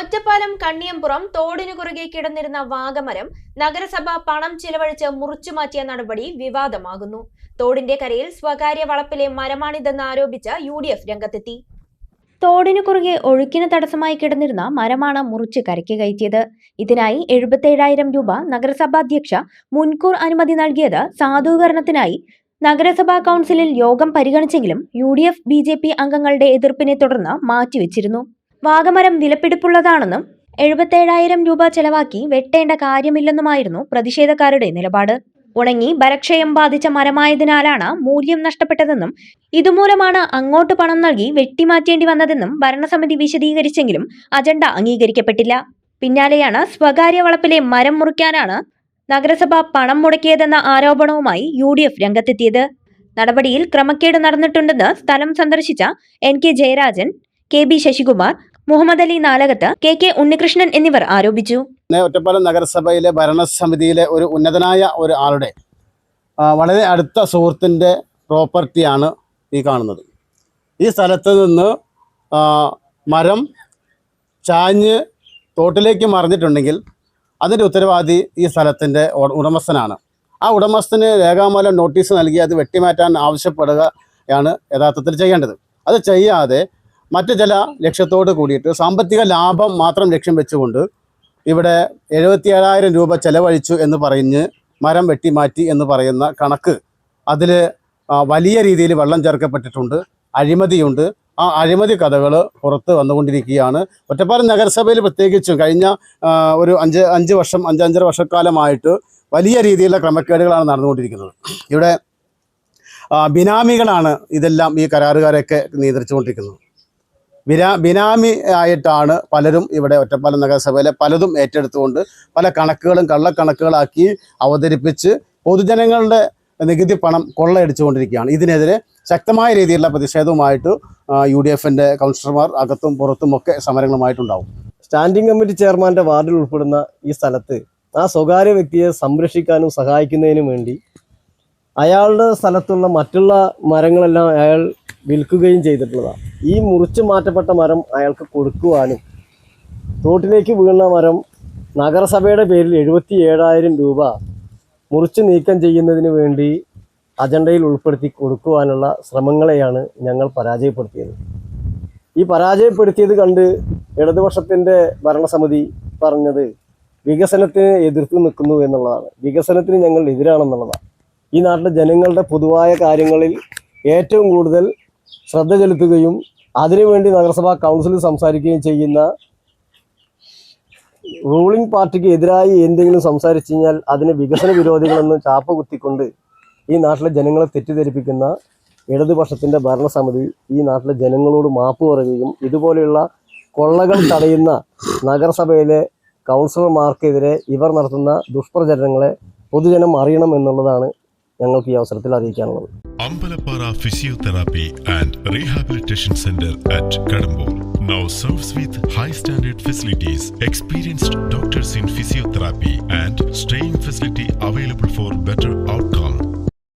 ഒറ്റപ്പാലം കണ്ണിയമ്പുറം തോടിനു കുറുകെ കിടന്നിരുന്ന വാഗമരം നഗരസഭ പണം ചിലവഴിച്ച് മുറിച്ചുമാറ്റിയ നടപടി വിവാദമാകുന്നു. തോടിന്റെ കരയിൽ സ്വകാര്യ വളപ്പിലെ മരമാണിതെന്ന് ആരോപിച്ച് UDF രംഗത്തെത്തി. തോടിനു കുറുകെ ഒഴുക്കിന് തടസ്സമായി കിടന്നിരുന്ന മരമാണ് മുറിച്ച് കരയ്ക്ക് കയറ്റിയത്. ഇതിനായി 77,000 രൂപ നഗരസഭാധ്യക്ഷ മുൻകൂർ അനുമതി നൽകിയത് സാധൂകരണത്തിനായി നഗരസഭാ കൗൺസിലിൽ യോഗം പരിഗണിച്ചെങ്കിലും UDF BJP അംഗങ്ങളുടെ എതിർപ്പിനെ തുടർന്ന് മാറ്റിവെച്ചിരുന്നു. വാഗമരം വിലപിടിപ്പുള്ളതാണെന്നും 77,000 രൂപ ചെലവാക്കി വെട്ടേണ്ട കാര്യമില്ലെന്നുമായിരുന്നു പ്രതിഷേധക്കാരുടെ നിലപാട്. ഉണങ്ങി ബലക്ഷയം ബാധിച്ച മരമായതിനാലാണ് മൂല്യം നഷ്ടപ്പെട്ടതെന്നും ഇതുമൂലമാണ് അങ്ങോട്ട് പണം നൽകി വെട്ടിമാറ്റേണ്ടി വന്നതെന്നും ഭരണസമിതി വിശദീകരിച്ചെങ്കിലും അജണ്ട അംഗീകരിക്കപ്പെട്ടില്ല. പിന്നാലെയാണ് സ്വകാര്യ വളപ്പിലെ മരം മുറിക്കാനാണ് നഗരസഭ പണം മുടക്കിയതെന്ന ആരോപണവുമായി UDF രംഗത്തെത്തിയത്. നടപടിയിൽ ക്രമക്കേട് നടന്നിട്ടുണ്ടെന്ന് സ്ഥലം സന്ദർശിച്ച NK Jayarajan, KB Sasikumar, Muhammad Ali Nalakath, KK Unnikrishnan എന്നിവർ ആരോപിച്ചു. ഒറ്റപ്പാലം നഗരസഭയിലെ ഭരണസമിതിയിലെ ഒരു ഉന്നതനായ ഒരു ആളുടെ വളരെ അടുത്ത സുഹൃത്തിൻ്റെ പ്രോപ്പർട്ടിയാണ് ഈ കാണുന്നത്. ഈ സ്ഥലത്ത് നിന്ന് മരം ചാഞ്ഞ് തോട്ടിലേക്ക് മറിഞ്ഞിട്ടുണ്ടെങ്കിൽ അതിൻ്റെ ഉത്തരവാദി ഈ സ്ഥലത്തിൻ്റെ ഉടമസ്ഥനാണ്. ആ ഉടമസ്ഥന് രേഖാമൂലം നോട്ടീസ് നൽകി അത് വെട്ടിമാറ്റാൻ ആവശ്യപ്പെടുകയാണ് യഥാർത്ഥത്തിൽ ചെയ്യേണ്ടത്. അത് ചെയ്യാതെ മറ്റു ചില ലക്ഷ്യത്തോട് കൂടിയിട്ട് സാമ്പത്തിക ലാഭം മാത്രം ലക്ഷ്യം വെച്ചുകൊണ്ട് ഇവിടെ 77,000 രൂപ ചെലവഴിച്ചു എന്ന് പറഞ്ഞ് മരം വെട്ടിമാറ്റി എന്ന് പറയുന്ന കണക്ക് അതിൽ വലിയ രീതിയിൽ വെള്ളം ചേർക്കപ്പെട്ടിട്ടുണ്ട്, അഴിമതിയുണ്ട്. ആ അഴിമതി കഥകൾ പുറത്ത് വന്നുകൊണ്ടിരിക്കുകയാണ്. ഒറ്റപ്പാലം നഗരസഭയിൽ പ്രത്യേകിച്ചും കഴിഞ്ഞ ഒരു 5-5.5 വർഷക്കാലമായിട്ട് വലിയ രീതിയിലുള്ള ക്രമക്കേടുകളാണ് നടന്നുകൊണ്ടിരിക്കുന്നത്. ഇവിടെ ബിനാമികളാണ് ഇതെല്ലാം ഈ കരാറുകാരൊക്കെ നിയന്ത്രിച്ചുകൊണ്ടിരിക്കുന്നത്. ബിനാമി ആയിട്ടാണ് പലരും ഇവിടെ ഒറ്റപ്പാലം നഗരസഭയിലെ പലതും ഏറ്റെടുത്തുകൊണ്ട് പല കണക്കുകളും കള്ളക്കണക്കുകളാക്കി അവതരിപ്പിച്ച് പൊതുജനങ്ങളുടെ നികുതി പണം കൊള്ളയടിച്ചുകൊണ്ടിരിക്കുകയാണ്. ഇതിനെതിരെ ശക്തമായ രീതിയിലുള്ള പ്രതിഷേധവുമായിട്ട് UDFൻ്റെ കൗൺസിലർമാർ അകത്തും പുറത്തുമൊക്കെ സമരങ്ങളുമായിട്ടുണ്ടാവും. സ്റ്റാൻഡിംഗ് കമ്മിറ്റി ചെയർമാൻ്റെ വാർഡിൽ ഉൾപ്പെടുന്ന ഈ സ്ഥലത്ത് ആ സ്വകാര്യ വ്യക്തിയെ സംരക്ഷിക്കാനും സഹായിക്കുന്നതിനും വേണ്ടി അയാളുടെ സ്ഥലത്തുള്ള മറ്റുള്ള മരങ്ങളെല്ലാം അയാൾ വിൽക്കുകയും ചെയ്തിട്ടുള്ളതാണ്. ഈ മുറിച്ചു മാറ്റപ്പെട്ട മരം അയാൾക്ക് കൊടുക്കുവാനും തോട്ടിലേക്ക് വീണ മരം നഗരസഭയുടെ പേരിൽ 77,000 രൂപ മുറിച്ചു നീക്കം ചെയ്യുന്നതിന് വേണ്ടി അജണ്ടയിൽ ഉൾപ്പെടുത്തി കൊടുക്കുവാനുള്ള ശ്രമങ്ങളെയാണ് ഞങ്ങൾ പരാജയപ്പെടുത്തിയത്. ഈ പരാജയപ്പെടുത്തിയത് കണ്ട് ഇടതുപക്ഷത്തിൻ്റെ ഭരണസമിതി പറഞ്ഞത് വികസനത്തിന് എതിർത്ത് നിൽക്കുന്നു എന്നുള്ളതാണ്. വികസനത്തിന് ഞങ്ങൾ എതിരാണെന്നുള്ളതാണ്. ഈ നാട്ടിലെ ജനങ്ങളുടെ പൊതുവായ കാര്യങ്ങളിൽ ഏറ്റവും കൂടുതൽ ശ്രദ്ധ ചെലുത്തുകയും അതിനുവേണ്ടി നഗരസഭാ കൗൺസിലിൽ സംസാരിക്കുകയും ചെയ്യുന്ന റൂളിംഗ് പാർട്ടിക്ക് എതിരായി എന്തെങ്കിലും സംസാരിച്ചു കഴിഞ്ഞാൽ അതിന് വികസന വിരോധികളെന്ന് ചാപ്പ കുത്തിക്കൊണ്ട് ഈ നാട്ടിലെ ജനങ്ങളെ തെറ്റിദ്ധരിപ്പിക്കുന്ന ഇടതുപക്ഷത്തിൻ്റെ ഭരണസമിതി ഈ നാട്ടിലെ ജനങ്ങളോട് മാപ്പ് പറയുകയും ഇതുപോലെയുള്ള കൊള്ളകൾ തടയുന്ന നഗരസഭയിലെ കൗൺസിലർമാർക്കെതിരെ ഇവർ നടത്തുന്ന ദുഷ്പ്രചരണങ്ങളെ പൊതുജനം അറിയണം എന്നുള്ളതാണ് ഞങ്ങൾക്ക് ഈ അവസരത്തിൽ അറിയിക്കാനുള്ളത്. Ambalappara physiotherapy and rehabilitation centre at Kadambur now serves with high standard facilities, experienced doctors in physiotherapy and staying facility available for better outcome.